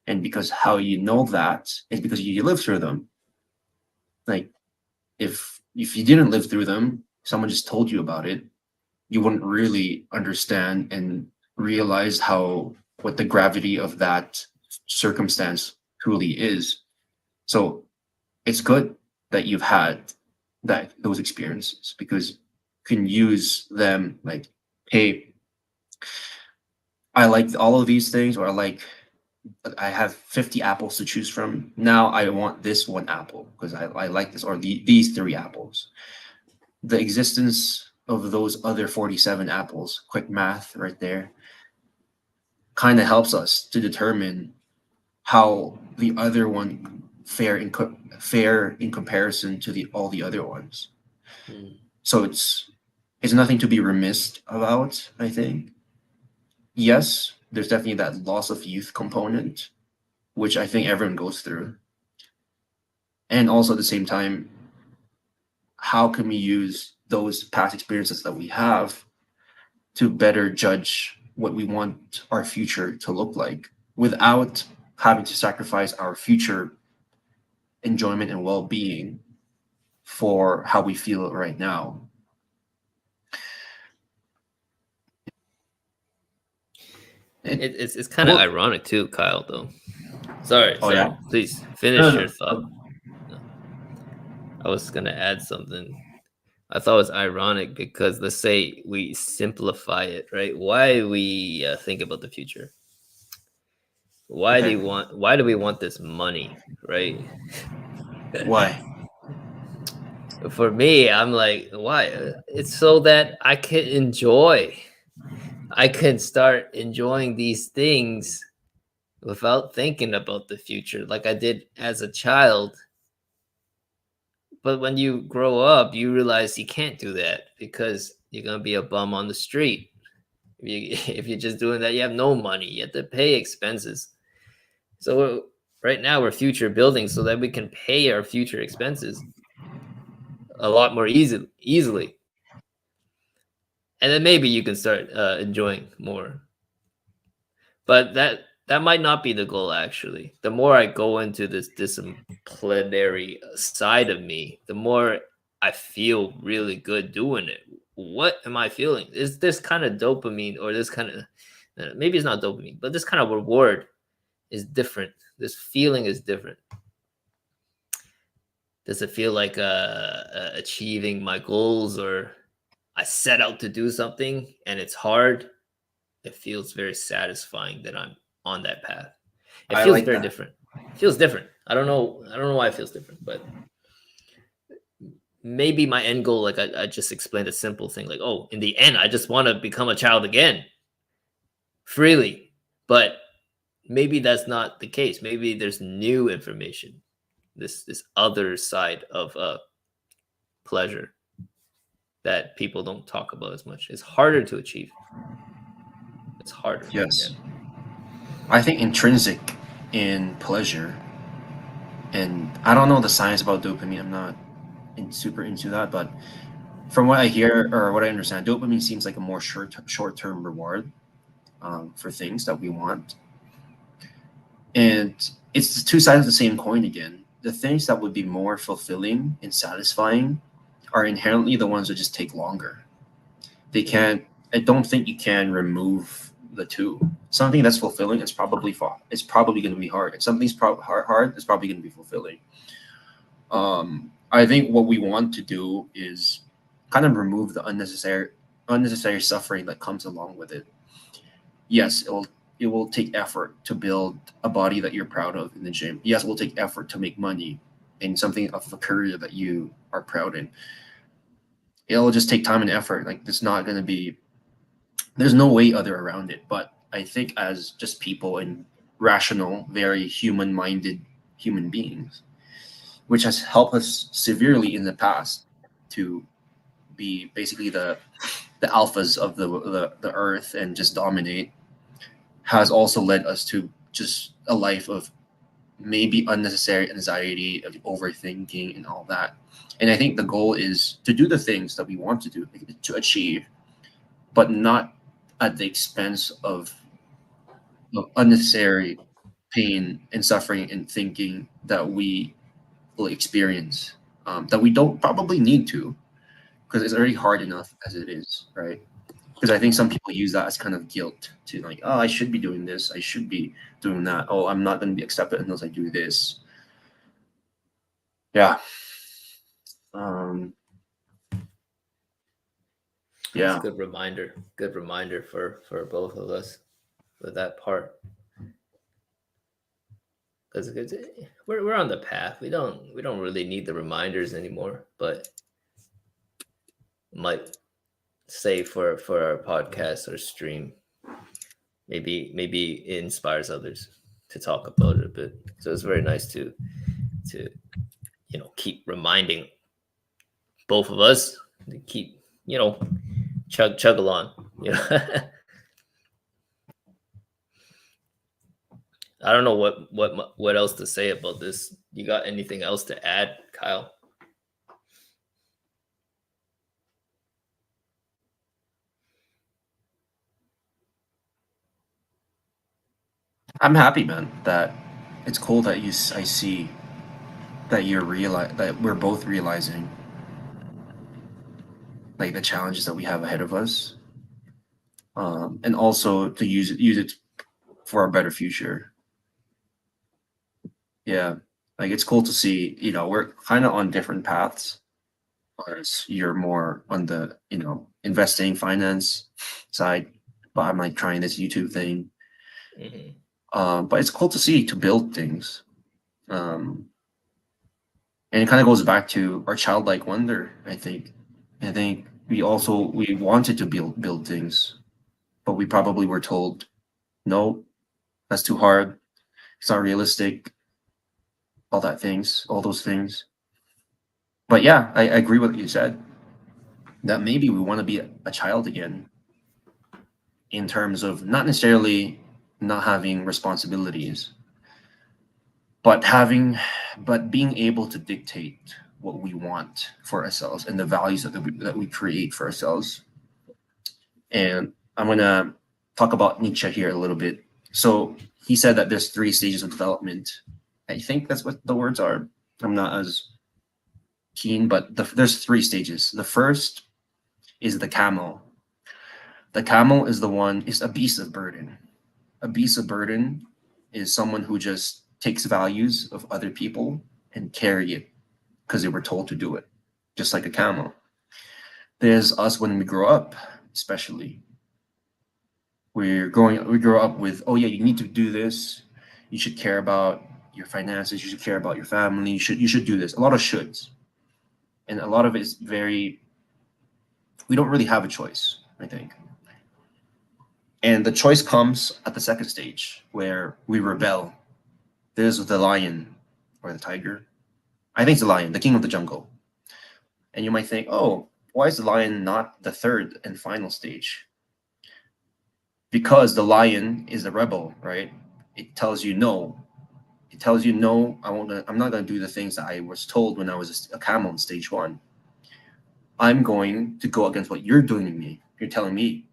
And because how you know that is because you live through them. Like if you didn't live through them, someone just told you about it, you wouldn't really understand and realize what the gravity of that circumstance truly is. So it's good that you've had those experiences, because you can use them like, hey, I like all of these things, or I have 50 apples to choose from. Now I want this one apple because I like this, or these 3 apples. The existence of those other 47 apples, quick math right there, kind of helps us to determine how the other one fare in comparison to all the other ones. So it's nothing to be remiss about, I think. Yes, there's definitely that loss of youth component, which I think everyone goes through. And also at the same time, how can we use those past experiences that we have to better judge what we want our future to look like, without having to sacrifice our future enjoyment and well-being for how we feel right now. It's kind of ironic too, Kyle, though. Sorry. Yeah? Please finish your thought. I was gonna add something. I thought it was ironic because, let's say we simplify it, right? Why we think about the future? Why do we want this money, right? Why? For me, I'm like, why? It's so that I can enjoy. I can start enjoying these things without thinking about the future, like I did as a child. But when you grow up, you realize you can't do that because you're gonna be a bum on the street. If you're just doing that, you have no money. You have to pay expenses. So right now we're future building so that we can pay our future expenses a lot more easily. And then maybe you can start enjoying more. But that might not be the goal, actually. The more I go into this disciplinary side of me, the more I feel really good doing it. What am I feeling? Is this kind of dopamine, or this kind of, maybe it's not dopamine, but this kind of reward is different. This feeling is different. Does it feel like achieving my goals, or I set out to do something and it's hard? It feels very satisfying that I'm on that path. It feels very different. It feels different. I don't know why it feels different, but maybe my end goal, like I just explained a simple thing, like, oh, in the end, I just want to become a child again freely. But maybe that's not the case. Maybe there's new information, this other side of pleasure that people don't talk about as much. It's harder to achieve. It's harder. Yes. Yeah. I think intrinsic in pleasure, and I don't know the science about dopamine. I'm not super into that, but from what I hear or what I understand, dopamine seems like a more short term reward for things that we want, and it's the two sides of the same coin again. The things that would be more fulfilling and satisfying are inherently the ones that just take longer. They can't. I don't think you can remove the two. Something that's fulfilling is probably it's probably going to be hard. If something's hard, it's probably going to be fulfilling. I think what we want to do is kind of remove the unnecessary suffering that comes along with it. Yes, it will take effort to build a body that you're proud of in the gym. Yes, it will take effort to make money in something of a career that you are proud in. It'll just take time and effort. Like it's not going to be. There's no way other around it. But I think as just people and rational, very human-minded human beings, which has helped us severely in the past to be basically the alphas of the earth and just dominate, has also led us to just a life of maybe unnecessary anxiety, of overthinking, and all that. And I think the goal is to do the things that we want to do, to achieve, but not at the expense of unnecessary pain and suffering and thinking that we will experience, that we don't probably need to, because it's already hard enough as it is, right? Because I think some people use that as kind of guilt to like, oh, I should be doing this, I should be doing that. Oh, I'm not going to be accepted unless I do this. Yeah. It's Yeah. a good reminder. Good reminder for both of us with that part. Because we're on the path. We don't really need the reminders anymore. But might say for our podcast or stream, maybe it inspires others to talk about it a bit. So it's very nice to keep reminding both of us to keep chug along. I don't know what else to say about this. You got anything else to add, Kyle? I'm happy, man, that it's cool that I see that that we're both realizing like the challenges that we have ahead of us, and also to use it for a better future. Yeah, like it's cool to see. We're kind of on different paths. Whereas you're more on the investing finance side, but I'm like trying this YouTube thing. But it's cool to see, to build things. And it kind of goes back to our childlike wonder. I think we wanted to build things, but we probably were told, no, that's too hard, it's not realistic, all those things. But yeah, I agree with what you said, that maybe we want to be a child again, in terms of not necessarily not having responsibilities, but being able to dictate what we want for ourselves and the values that we create for ourselves. And I'm going to talk about Nietzsche here a little bit. So he said that there's 3 stages of development. I think that's what the words are. I'm not as keen, but there's 3 stages. The first is the camel. The camel is a beast of burden. A beast of burden is someone who just takes values of other people and carry it because they were told to do it, just like a camel. There's us when we grow up, especially. We grow up with, oh yeah, you need to do this. You should care about your finances. You should care about your family. You should do this. A lot of shoulds, and a lot of it is we don't really have a choice, I think. And the choice comes at the second stage, where we rebel. There's the lion or the tiger. I think it's the lion, the king of the jungle. And you might think, oh, why is the lion not the third and final stage? Because the lion is a rebel, right? It tells you no. It tells you no. I'm not gonna do the things that I was told when I was a camel in stage one. I'm going to go against what you're doing to me. You're telling me.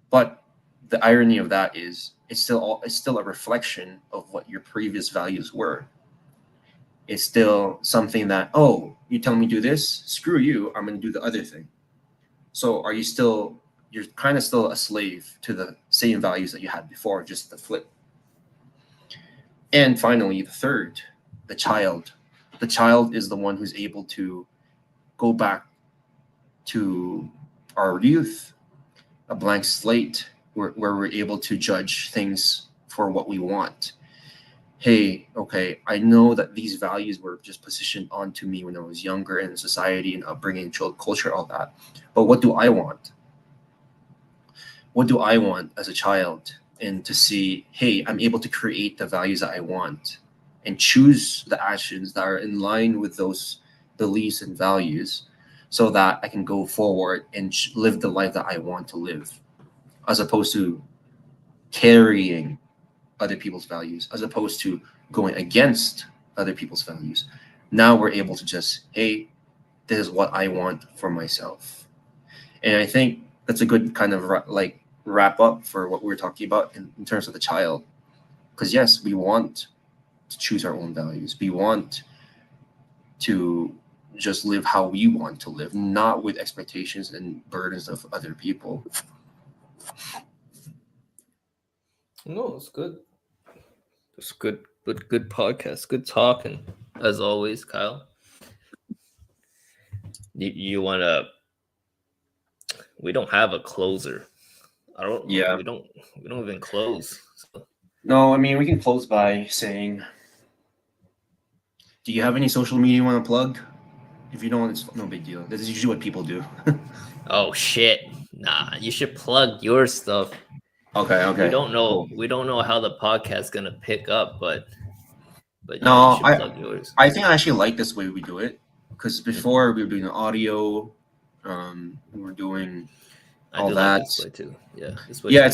But the irony of that is it's still a reflection of what your previous values were. It's still something that, oh, you tell me do this, screw you, I'm gonna do the other thing. So you're kind of still a slave to the same values that you had before, just the flip. And finally, the third, the child. The child is the one who's able to go back to our youth, a blank slate, where we're able to judge things for what we want. Hey, okay, I know that these values were just positioned onto me when I was younger in society and upbringing, culture, all that. But what do I want? What do I want as a child? And to see, hey, I'm able to create the values that I want and choose the actions that are in line with those beliefs and values so that I can go forward and live the life that I want to live, as opposed to carrying other people's values, as opposed to going against other people's values. Now we're able to just, hey, this is what I want for myself. And I think that's a good kind of wrap up for what we're talking about in terms of the child. Because yes, we want to choose our own values. We want to just live how we want to live, not with expectations and burdens of other people. No, it's good. It's good, but good podcast. Good talking, as always, Kyle. You want to? We don't have a closer. I don't. Yeah. We don't even close. So. No, I mean, we can close by saying, do you have any social media you want to plug? If you don't, it's no big deal. This is usually what people do. Oh shit! Nah, you should plug your stuff. Okay. We don't know. Cool. We don't know how the podcast's gonna pick up, but yeah, No, you should plug yours. I think I actually like this way we do it, because before we were doing audio, we were doing all that. Like this way too. Yeah, this way. Yeah,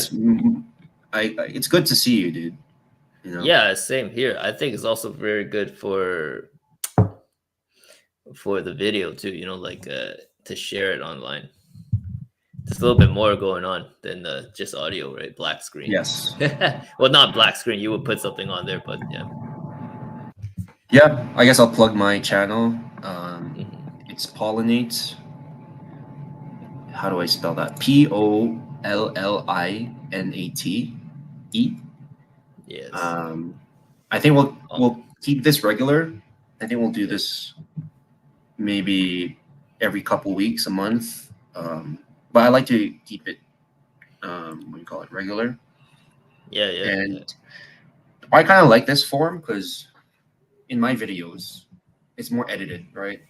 it's good to see you, dude. You know? Yeah, same here. I think it's also very good for the video too. You know, like to share it online. There's a little bit more going on than just audio, right? Black screen. Yes. Well, not black screen. You would put something on there, but yeah. Yeah, I guess I'll plug my channel. It's Pollinate. How do I spell that? POLLINATE. Yes. I think we'll keep this regular. I think we'll do this maybe every couple weeks, a month. But I like to keep it, what do you call it, regular. Yeah. And I kind of like this form because in my videos, it's more edited, right?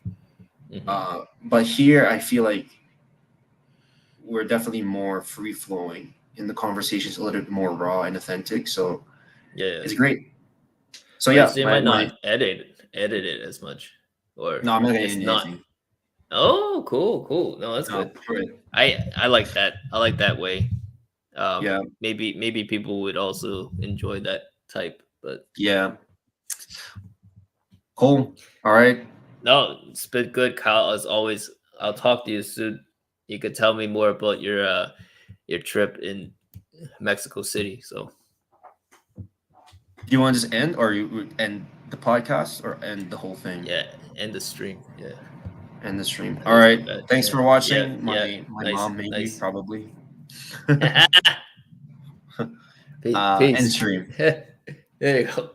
But here I feel like we're definitely more free flowing, and the conversation's a little bit more raw and authentic. So yeah. It's great. So So you might not edit it as much, or no, I'm not gonna edit anything. Oh, cool. No, that's good. I like that. I like that way. Yeah. Maybe people would also enjoy that type, but yeah. Cool. All right. No, it's been good, Kyle. As always, I'll talk to you soon. You could tell me more about your trip in Mexico City. So, do you want to just end, or you end the podcast, or end the whole thing? Yeah, end the stream. Yeah, end the stream. All right. Thanks for watching. My nice, mom, maybe, probably. Peace. End stream. There you go.